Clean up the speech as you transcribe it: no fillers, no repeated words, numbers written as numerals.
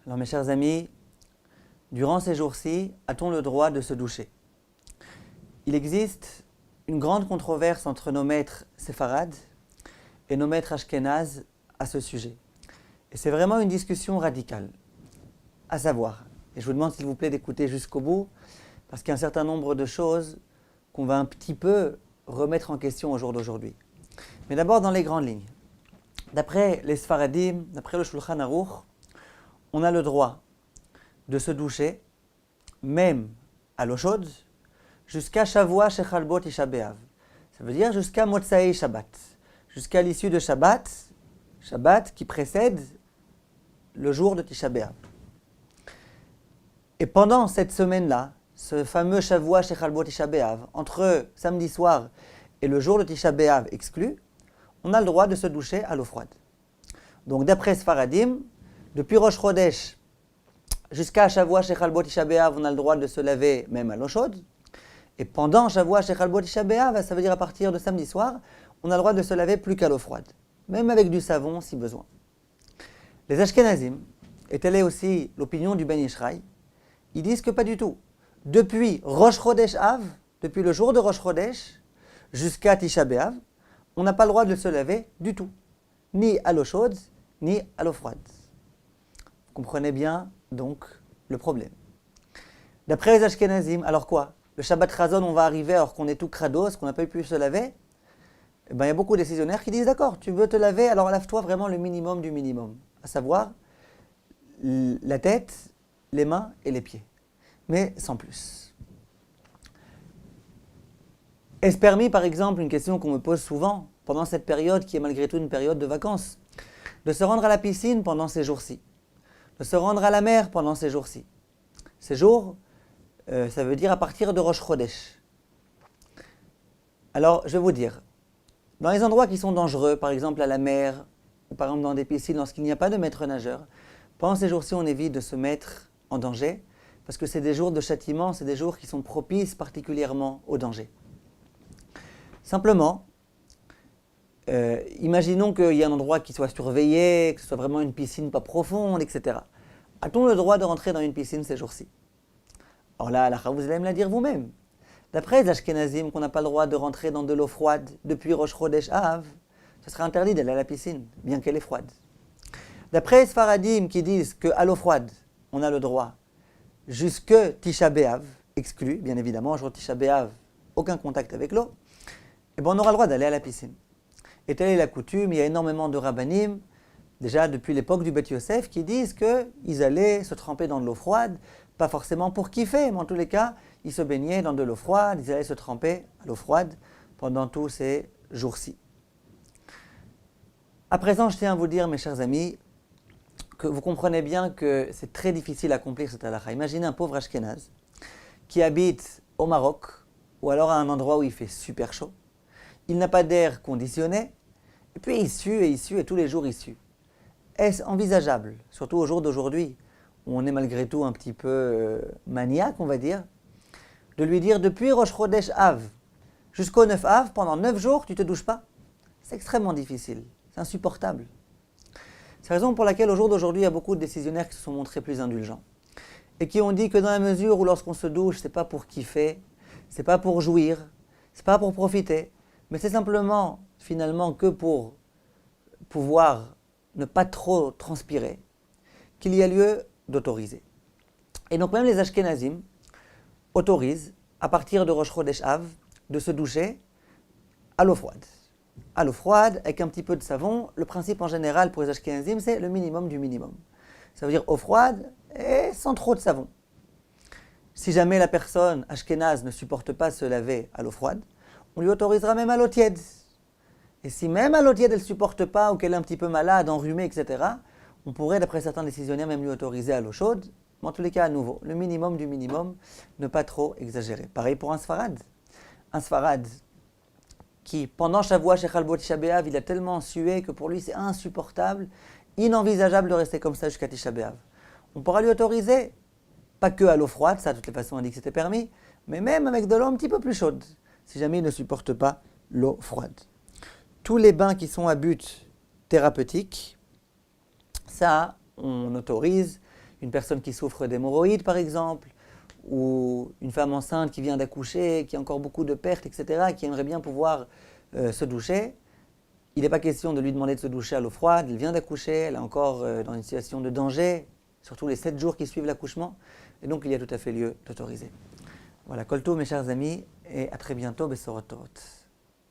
Alors mes chers amis, durant ces jours-ci, a-t-on le droit de se doucher? Il existe une grande controverse entre nos maîtres séfarades et nos maîtres ashkénazes à ce sujet. Et c'est vraiment une discussion radicale, à savoir, et je vous demande s'il vous plaît d'écouter jusqu'au bout, parce qu'il y a un certain nombre de choses qu'on va un petit peu remettre en question au jour d'aujourd'hui. Mais d'abord dans les grandes lignes. D'après les Sfaradim, d'après le Shulchan Aruch, on a le droit de se doucher, même à l'eau chaude, jusqu'à Shavua Shechal Bo Tisha B'Av. Ça veut dire jusqu'à Motsai Shabbat, jusqu'à l'issue de Shabbat, Shabbat qui précède le jour de Tisha B'Av. Et pendant cette semaine-là, ce fameux Shavua Shechal Bo Tisha B'Av, entre samedi soir et le jour de Tisha B'Av exclu, on a le droit de se doucher à l'eau froide. Donc d'après Sfaradim, depuis Rosh Chodesh jusqu'à Shavua Shechal Bo Tisha B'Av, on a le droit de se laver même à l'eau chaude. Et pendant Shavua Shechal Bo Tisha B'Av, ça veut dire à partir de samedi soir, on a le droit de se laver plus qu'à l'eau froide, même avec du savon si besoin. Les Ashkenazim, et telle est aussi l'opinion du Ben Ishraï, ils disent que pas du tout. Depuis Rosh Chodesh Av, depuis le jour de Rosh Chodesh jusqu'à Tisha B'Av, on n'a pas le droit de se laver du tout, ni à l'eau chaude, ni à l'eau froide. Vous comprenez bien donc le problème. D'après les Ashkenazim, alors quoi? Le Shabbat Chazon, on va arriver alors qu'on est tout crados, qu'on n'a pas pu se laver? Eh ben, il y a beaucoup de décisionnaires qui disent d'accord, tu veux te laver, alors lave-toi vraiment le minimum du minimum, à savoir la tête, les mains et les pieds, mais sans plus. Est-ce permis, par exemple, une question qu'on me pose souvent, pendant cette période qui est malgré tout une période de vacances, de se rendre à la piscine pendant ces jours-ci, de se rendre à la mer pendant ces jours-ci. Ces jours, ça veut dire à partir de Rosh Chodesh. Alors, je vais vous dire, dans les endroits qui sont dangereux, par exemple à la mer, ou par exemple dans des piscines lorsqu'il n'y a pas de maître nageur, pendant ces jours-ci, on évite de se mettre en danger, parce que c'est des jours de châtiment, c'est des jours qui sont propices particulièrement au danger. Simplement, imaginons qu'il y ait un endroit qui soit surveillé, que ce soit vraiment une piscine pas profonde, etc. A-t-on le droit de rentrer dans une piscine ces jours-ci? Alors là, vous allez me la dire vous-même. D'après les Ashkenazim, qu'on n'a pas le droit de rentrer dans de l'eau froide depuis Rosh Chodesh Av, ce sera interdit d'aller à la piscine, bien qu'elle est froide. D'après les Sfaradim qui disent qu'à l'eau froide, on a le droit jusque Tisha B'Av, exclu, bien évidemment, jour Tisha B'Av, aucun contact avec l'eau, et bien on aura le droit d'aller à la piscine. Et telle est la coutume, il y a énormément de rabbanim, déjà depuis l'époque du Beth Yosef, qui disent qu'ils allaient se tremper dans de l'eau froide, pas forcément pour kiffer, mais en tous les cas, ils se baignaient dans de l'eau froide, ils allaient se tremper à l'eau froide pendant tous ces jours-ci. À présent, je tiens à vous dire, mes chers amis, que vous comprenez bien que c'est très difficile à accomplir cette halakha. Imaginez un pauvre Ashkénaze qui habite au Maroc, ou alors à un endroit où il fait super chaud, il n'a pas d'air conditionné, et puis il sue, et tous les jours il sue. Est-ce envisageable, surtout au jour d'aujourd'hui, où on est malgré tout un petit peu maniaque, on va dire, de lui dire depuis Rosh Chodesh Av jusqu'au 9 Av, pendant 9 jours, tu ne te douches pas? C'est extrêmement difficile, c'est insupportable. C'est la raison pour laquelle au jour d'aujourd'hui, il y a beaucoup de décisionnaires qui se sont montrés plus indulgents. Et qui ont dit que dans la mesure où lorsqu'on se douche, c'est pas pour kiffer, c'est pas pour jouir, c'est pas pour profiter, mais c'est simplement, finalement, que pour pouvoir ne pas trop transpirer, qu'il y a lieu d'autoriser. Et donc même les Ashkenazim autorisent, à partir de Rosh Chodesh Av, de se doucher à l'eau froide. À l'eau froide, avec un petit peu de savon. Le principe en général pour les Ashkenazim, c'est le minimum du minimum. Ça veut dire eau froide et sans trop de savon. Si jamais la personne ashkénaze ne supporte pas se laver à l'eau froide, on lui autorisera même à l'eau tiède. Et si même à l'eau tiède elle ne supporte pas ou qu'elle est un petit peu malade, enrhumée, etc., on pourrait, d'après certains décisionnaires, même lui autoriser à l'eau chaude. Mais en tous les cas, à nouveau, le minimum du minimum, ne pas trop exagérer. Pareil pour un Sfarad. Un Sfarad qui, pendant Shavua Shechal Bo Tisha B'Av, il a tellement sué que pour lui c'est insupportable, inenvisageable de rester comme ça jusqu'à Tisha B'Av. On pourra lui autoriser, pas que à l'eau froide, ça de toutes les façons on a dit que c'était permis, mais même avec de l'eau un petit peu plus chaude, si jamais il ne supporte pas l'eau froide. Tous les bains qui sont à but thérapeutique, ça on autorise une personne qui souffre d'hémorroïdes par exemple, ou une femme enceinte qui vient d'accoucher, qui a encore beaucoup de pertes, etc., qui aimerait bien pouvoir se doucher, il n'est pas question de lui demander de se doucher à l'eau froide, elle vient d'accoucher, elle est encore dans une situation de danger, surtout les 7 jours qui suivent l'accouchement, et donc il y a tout à fait lieu d'autoriser. Voilà, Kol Tov mes chers amis, et à très bientôt, Besorot Torot.